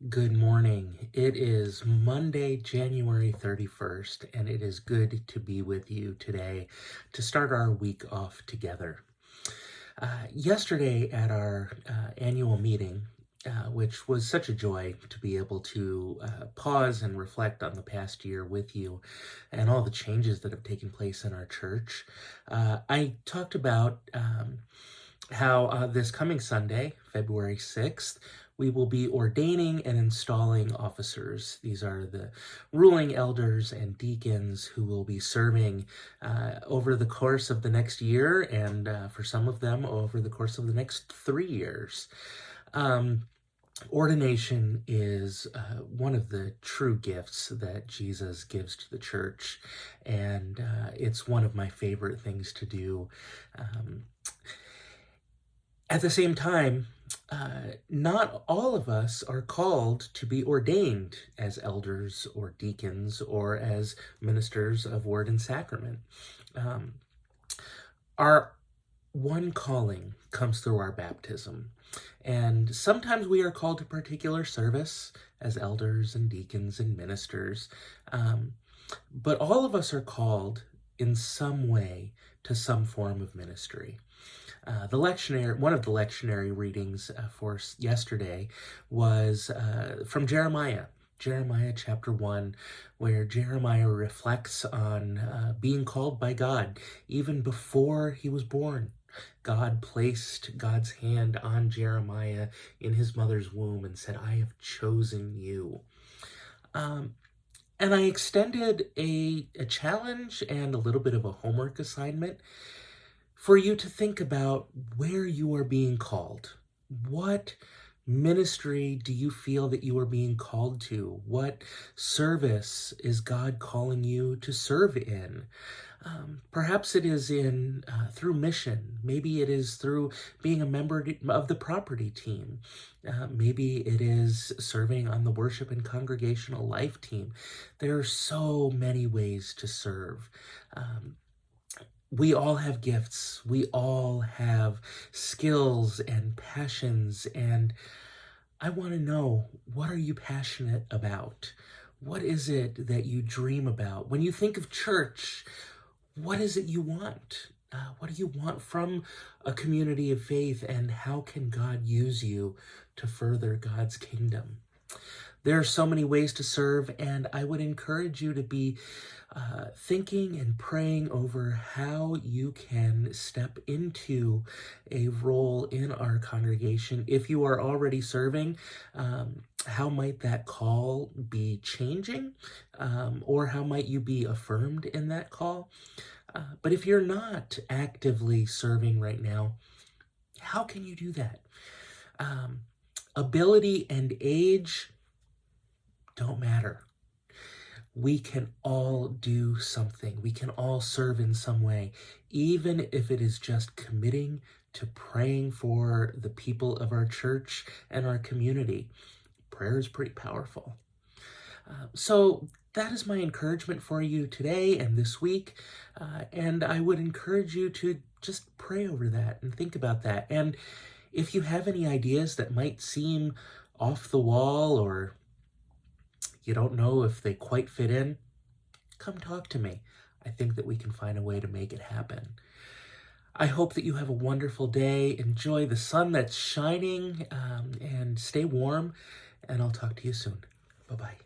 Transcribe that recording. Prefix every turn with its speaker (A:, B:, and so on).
A: Good morning. It is Monday, January 31st, and it is good to be with you today to start our week off together. Yesterday at our annual meeting, which was such a joy to be able to pause and reflect on the past year with you and all the changes that have taken place in our church, I talked about how this coming Sunday, February 6th, we will be ordaining and installing officers. These are the ruling elders and deacons who will be serving over the course of the next year, and for some of them over the course of the next 3 years. Ordination is one of the true gifts that Jesus gives to the church, and it's one of my favorite things to do. At the same time, not all of us are called to be ordained as elders or deacons or as ministers of word and sacrament. Our one calling comes through our baptism. And sometimes we are called to particular service as elders and deacons and ministers. But all of us are called in some way to some form of ministry. One of the lectionary readings for yesterday was from Jeremiah chapter 1, where Jeremiah reflects on being called by God even before he was born. God placed God's hand on Jeremiah in his mother's womb and said, "I have chosen you." And I extended a challenge and a little bit of a homework assignment for you to think about where you are being called. What ministry do you feel that you are being called to? What service is God calling you to serve in? Perhaps it is through mission. Maybe it is through being a member of the property team. Maybe it is serving on the worship and congregational life team. There are so many ways to serve. We all have gifts. We all have skills and passions. And I want to know, what are you passionate about? What is it that you dream about? When you think of church, what is it you want? What do you want from a community of faith, and how can God use you to further God's kingdom? There are so many ways to serve, and I would encourage you to be thinking and praying over how you can step into a role in our congregation. If you are already serving, how might that call be changing? Or how might you be affirmed in that call? But if you're not actively serving right now, how can you do that? Ability and age don't matter. We can all do something. We can all serve in some way, even if it is just committing to praying for the people of our church and our community. Prayer is pretty powerful. So that is my encouragement for you today and this week. And I would encourage you to just pray over that and think about that. And if you have any ideas that might seem off the wall, or you don't know if they quite fit in, come talk to me. I think that we can find a way to make it happen. I hope that you have a wonderful day. Enjoy the sun that's shining, and stay warm. And I'll talk to you soon. Bye-bye.